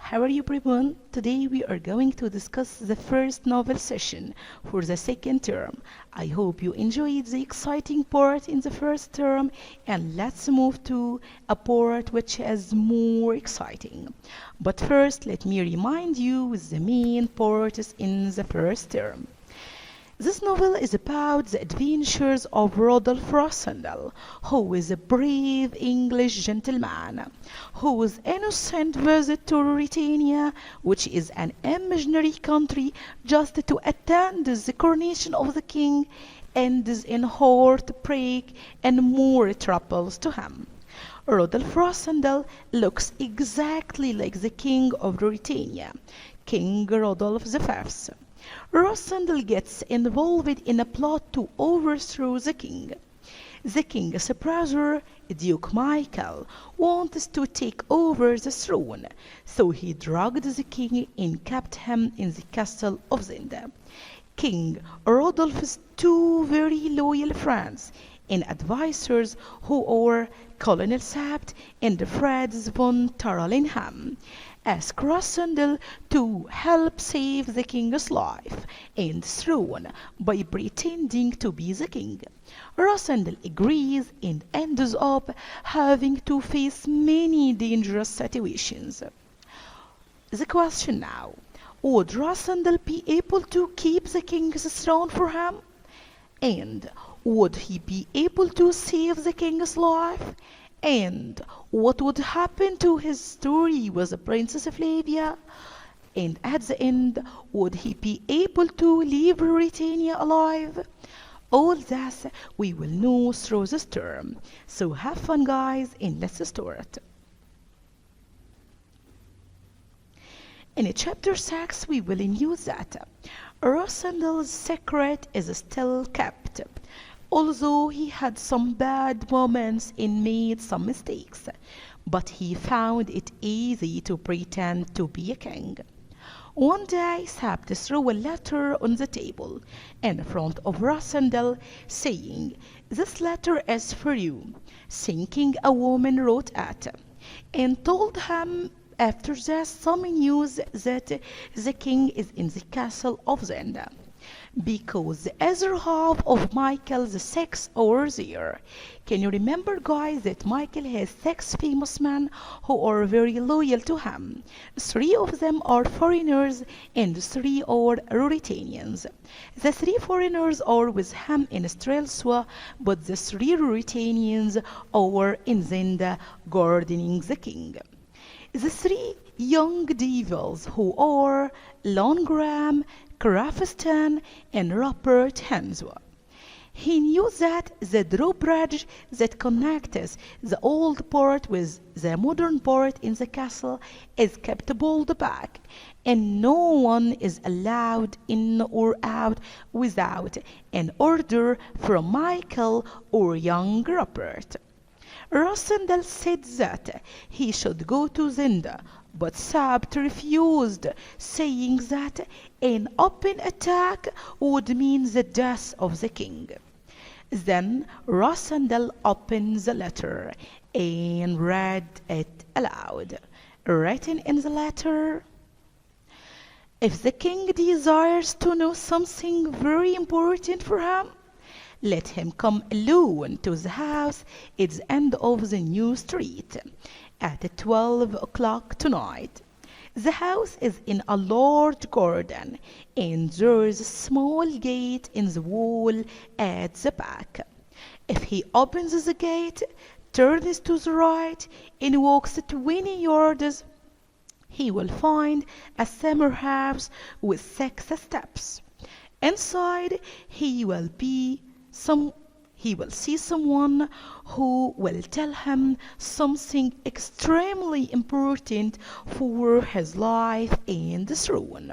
How are you, everyone? Today we are going to discuss the first novel session for the second term. I hope you enjoyed the exciting part in the first term, and let's move to a part which is more exciting. But first, let me remind you with the main parts in the first term. This novel is about the adventures of Rodolph Rossendal, who is a brave English gentleman whose innocent visit to Ruritania, which is an imaginary country just to attend the coronation of the king, ends in heartbreak and more troubles to him. Rodolph Rossendal looks exactly like the king of Ruritania, King Rodolph V. Rossendal gets involved in a plot to overthrow the king. The king's brother, Duke Michael, wants to take over the throne, so he drugged the king and kept him in the castle of Zenda. King Rodolph's two very loyal friends and advisors who are Colonel Sapt and Fritz von Tarlenheim ask Rossendal to help save the king's life and throne by pretending to be the king. Rossendal agrees and ends up having to face many dangerous situations. The question now, would Rossendal be able to keep the king's throne for him? And would he be able to save the king's life? And what would happen to his story with Princess Flavia? And at the end, would he be able to leave Britannia alive? All this we will know through this term. So have fun, guys, and let's start. In chapter 6, we will knew that Rossendal's secret is still kept, although he had some bad moments and made some mistakes, but he found it easy to pretend to be a king. One day, Sapt threw a letter on the table in front of Rossendal, saying, "This letter is for you," thinking a woman wrote it, and told him after this some news that the king is in the castle of Zenda, because the other half of Michael VI are there. Can you remember, guys, that Michael has 6 famous men who are very loyal to him? 3 of them are foreigners and 3 are Ruritanians. The 3 foreigners are with him in Strelsau, but the 3 Ruritanians are in Zenda gardening the king. The 3 young devils who are Longram, Craftston, and Rupert Henshaw. He knew that the drawbridge that connects the old part with the modern part in the castle is kept pulled back, and no one is allowed in or out without an order from Michael or young Rupert. Rossendal said that he should go to Zenda, but Sapt refused, saying that an open attack would mean the death of the king. Then Rossendal opened the letter and read it aloud. Written in the letter, "If the king desires to know something very important for him, let him come alone to the house at the end of the new street at 12 o'clock tonight. The house is in a large garden, and there is a small gate in the wall at the back. If he opens the gate, turns to the right, and walks 20 yards, he will find a summer house with 6 steps. Inside, he will see someone who will tell him something extremely important for his life and the throne."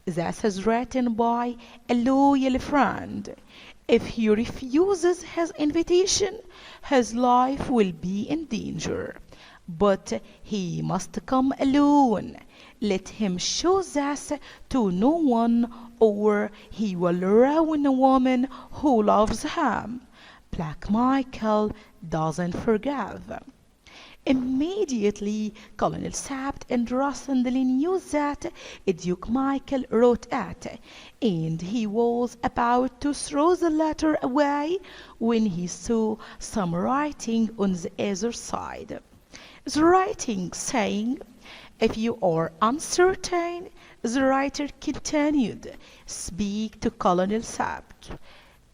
This is written by a loyal friend. If he refuses his invitation, his life will be in danger. But he must come alone. Let him show this to no one, or he will ruin a woman who loves him. Black Michael doesn't forgive. Immediately, Colonel Sabt and Rossendale knew that Duke Michael wrote it, and he was about to throw the letter away when he saw some writing on the other side. The writing saying, "If you are uncertain," the writer continued, "speak to Colonel Sabt.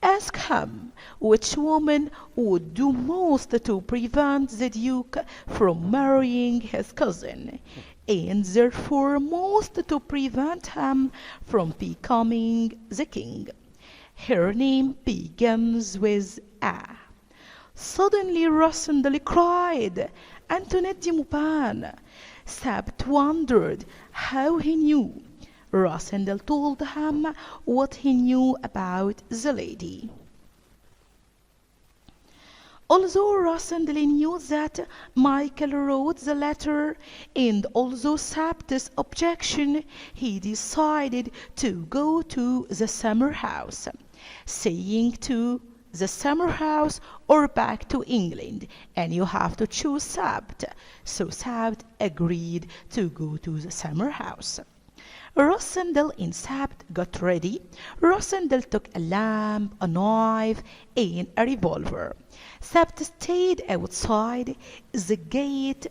Ask him which woman would do most to prevent the Duke from marrying his cousin, and therefore most to prevent him from becoming the king. Her name begins with A." Suddenly Rossendale cried, "Antoinette de Maupin!" Sabt wondered how he knew. Rossendale told him what he knew about the lady. Although Rossendale knew that Michael wrote the letter, and although Sabt's objection, he decided to go to the summer house, saying to the summer house or back to England, and you have to choose Sabt. So Sabt agreed to go to the summer house. Rossendale and Sabt got ready. Rossendale took a lamp, a knife, and a revolver. Sabt stayed outside the gate,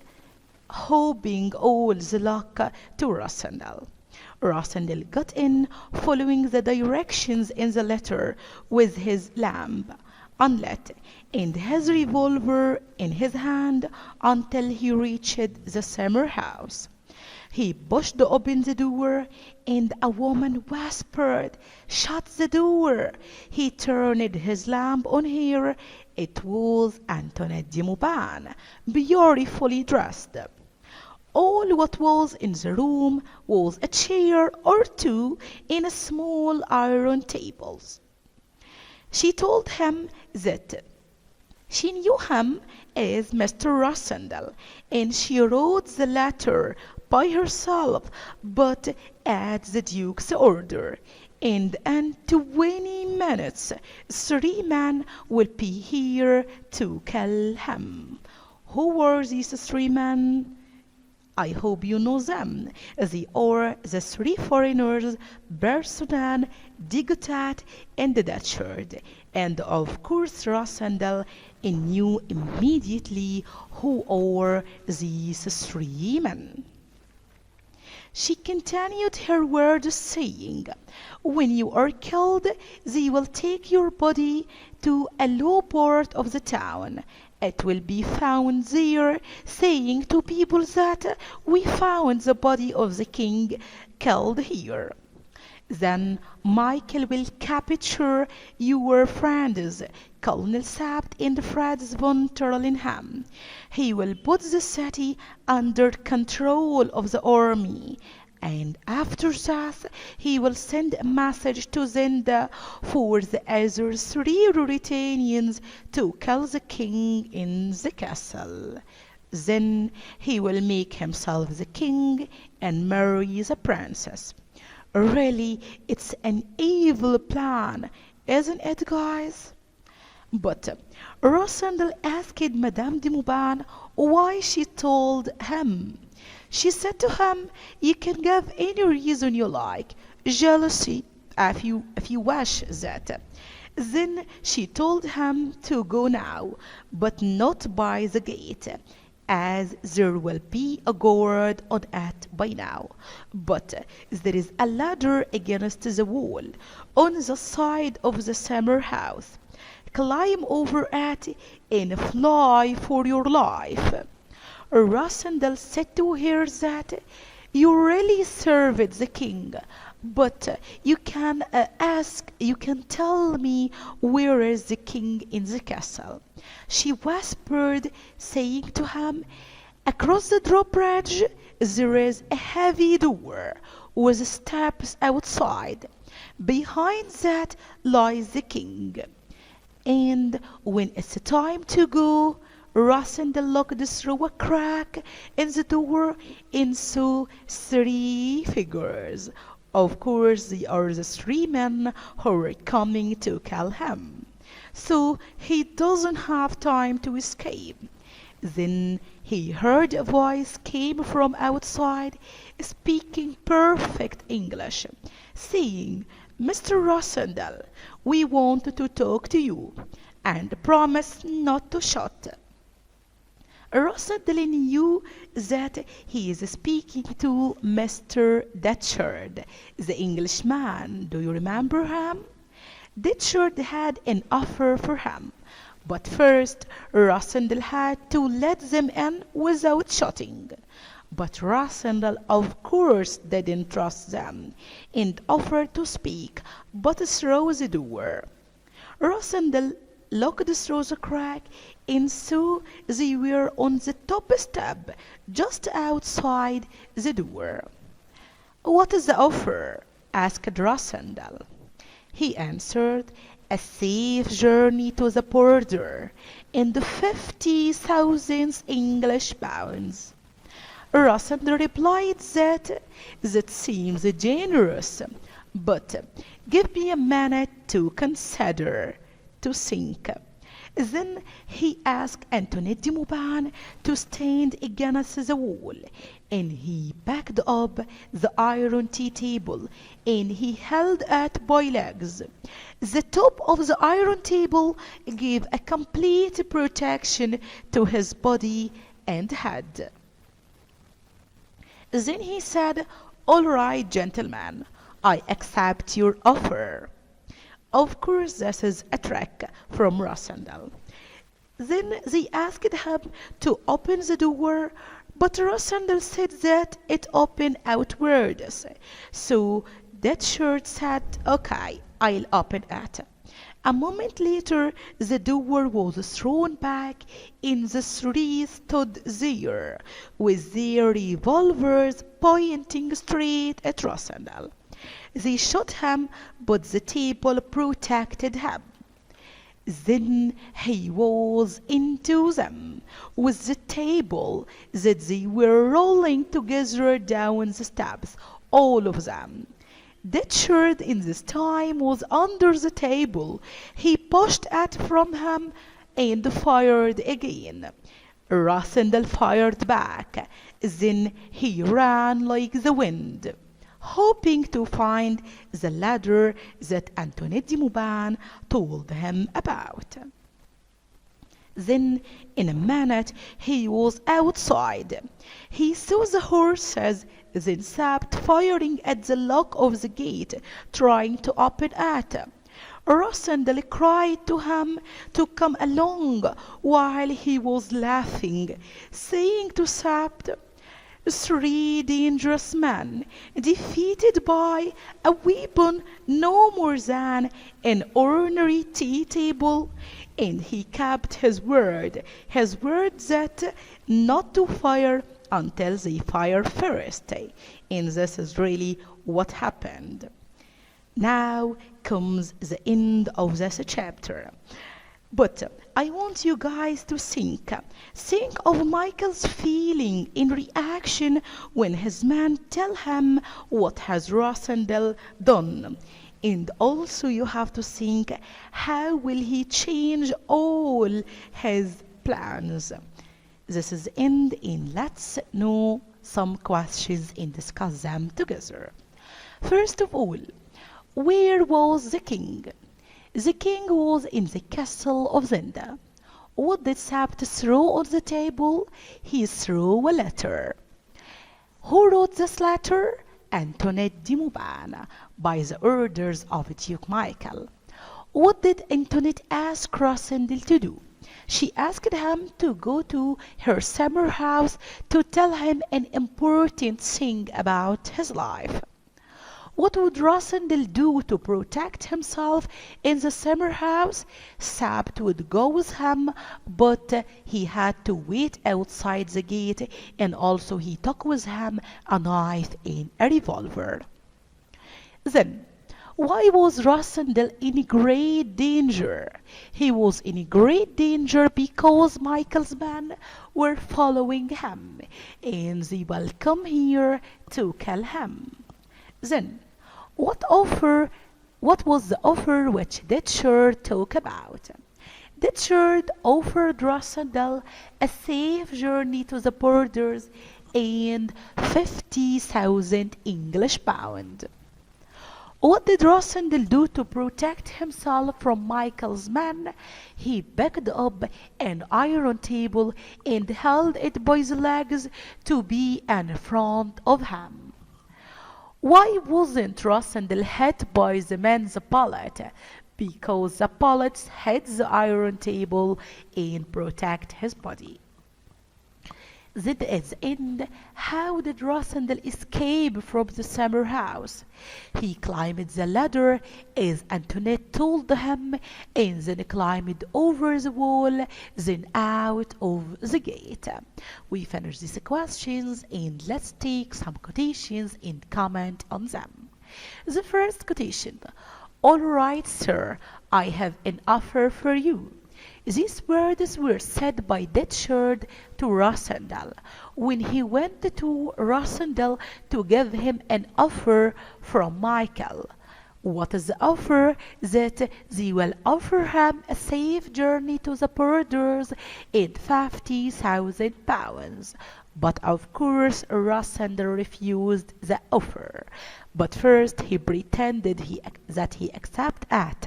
hoping all the luck to Rossendale. Rossendale got in, following the directions in the letter with his lamp unlit and his revolver in his hand until he reached the summer house. He pushed open the door, and a woman whispered, "Shut the door." He turned his lamp on her. It was Antoinette de Maupin, beautifully dressed. All what was in the room was a chair or two and small iron tables. She told him that she knew him as Mr. Rossendale, and she wrote the letter by herself, but at the Duke's order. And in 20 minutes, 3 men will be here to kill him. Who were these 3 men? I hope you know them. They are the 3 foreigners, Bersodan, Digotat, and Datcherd. And of course Rossendale knew immediately who are these 3 men. She continued her words, saying, "When you are killed, they will take your body to a low part of the town. It will be found there, saying to people that we found the body of the king killed here. Then Michael will capture your friends, Colonel Sabt and Franz von Terlingham. He will put the city under control of the army, and after that he will send a message to Zenda for the other 3 Ruritanians to kill the king in the castle. Then he will make himself the king and marry the princess." Really, it's an evil plan, isn't it, guys? But Rossendale asked Madame de Maupin why she told him. She said to him, "You can give any reason you like, jealousy, if you wish that." Then she told him to go now, but not by the gate, as there will be a guard on it by now. But there is a ladder against the wall on the side of the summer house. Climb over it and fly for your life." Rossendale said to her that you really served the king, but you can tell me where is the king in the castle. She whispered, saying to him, "Across the drawbridge there is a heavy door with steps outside. Behind that lies the king." And when it's time to go, Rossendale looked through a crack in the door and saw 3 figures. Of course, they are the 3 men who were coming to kill him. So he doesn't have time to escape. Then he heard a voice came from outside, speaking perfect English, saying, "Mr. Rossendale, we want to talk to you, and promise not to shout." Rossendale knew that he is speaking to Mr. Datcherd, the Englishman. Do you remember him? Datcherd had an offer for him, but first Rossendale had to let them in without shouting. But Rossendale of course didn't trust them, and offered to speak, but through the door. Rossendale looked through the crack and saw they were on the top step, just outside the door. "What is the offer?" asked Rossendale. He answered, "A safe journey to the border, and 50,000 English pounds." Rossendale replied that seems generous, but give me a minute to consider, to think. Then he asked Antoinette de Mauban to stand against the wall, and he backed up the iron tea table, and he held it by legs. The top of the iron table gave a complete protection to his body and head. Then he said, "All right, gentlemen, I accept your offer." Of course, this is a trick from Rossendale. Then they asked him to open the door, but Rossendale said that it opened outwards. So Datcherd said, "Okay, I'll open it." A moment later, the door was thrown back, and the three stood there, with their revolvers pointing straight at Rossendale. They shot him, but the table protected him. Then he was into them, with the table that they were rolling together down the steps, all of them. Datcherd in this time was under the table. He pushed it from him and fired again. Rossendale fired back. Then he ran like the wind, hoping to find the ladder that Antoinette de Mauban told him about. Then, in a minute, he was outside. He saw the horses, then stopped firing at the lock of the gate, trying to open it. Rossendale cried to him to come along while he was laughing, saying to Sapt, "Three dangerous men, defeated by a weapon no more than an ordinary tea table." And he kept his word that not to fire until they fire first. And this is really what happened. Now comes the end of this chapter. But I want you guys to think of Michael's feeling in reaction when his men tell him what has Rossendale done. And also you have to think, how will he change all his plans? This is the end, and let's know some questions and discuss them together. First of all, where was the king? The king was in the castle of Zenda. What did Sapt throw on the table? He threw a letter. Who wrote this letter? Antoinette de Mauban, by the orders of Duke Michael. What did Antoinette ask Rossendale to do? She asked him to go to her summer house to tell him an important thing about his life. What would Rossendale do to protect himself in the summer house? Sapt would go with him, but he had to wait outside the gate, and also he took with him a knife and a revolver. Then, why was Rossendale in great danger? He was in great danger because Michael's men were following him, and they will come here to kill him. Then, what was the offer which Datcherd talked about? Richard offered Rossendal a safe journey to the borders and 50,000 English pounds. What did Rossendal do to protect himself from Michael's men? He picked up an iron table and held it by the legs to be in front of him. Why wasn't Rossendal hit by the man's bullet? Because the bullets hit the iron table and protect his body. That is end. How did Rossendal escape from the summer house? He climbed the ladder as Antoinette told him, and then climbed over the wall, then out of the gate. We finish these questions and let's take some quotations and comment on them. The first quotation. All right, sir, I have an offer for you. These words were said by Richard to Rossendal when he went to Rossendal to give him an offer from Michael. What is the offer? That they will offer him a safe journey to the borders and 50,000 pounds. But of course Rossendal refused the offer. But first he pretended that he accepted it.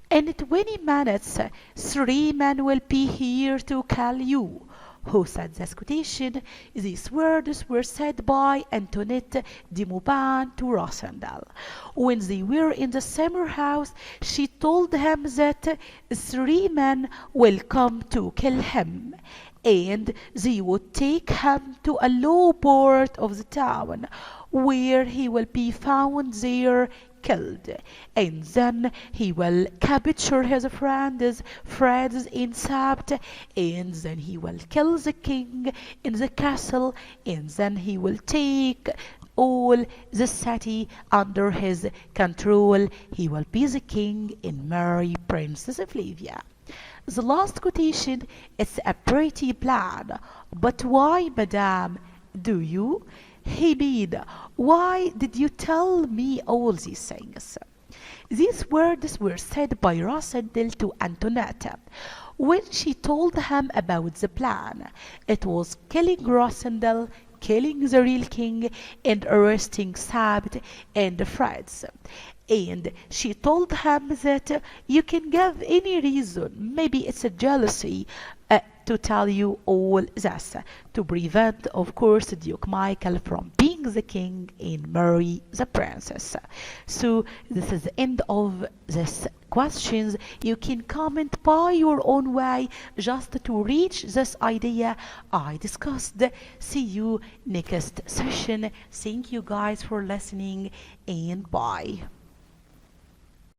In 20 minutes, 3 men will be here to kill you. Who said this quotation? These words were said by Antoinette de Mauban to Rossendal. When they were in the summer house, she told him that 3 men will come to kill him, and they would take him to a low part of the town, where he will be found there killed, and then he will capture his friends in Sabt, and then he will kill the king in the castle, and then he will take all the city under his control. He will be the king and marry Princess Flavia. The last quotation is a pretty plan, but why, madame, do you? He mean, why did you tell me all these things? These words were said by Rossendal to Antoinette when she told him about the plan. It was killing Rossendal, killing the real king, and arresting Sabt and Fritz. And she told him that you can give any reason, maybe it's a jealousy, to tell you all this, to prevent, of course, Duke Michael from being the king and marry the princess. So this is the end of this questions. You can comment by your own way just to reach this idea I discussed. See you next session. Thank you guys for listening and bye.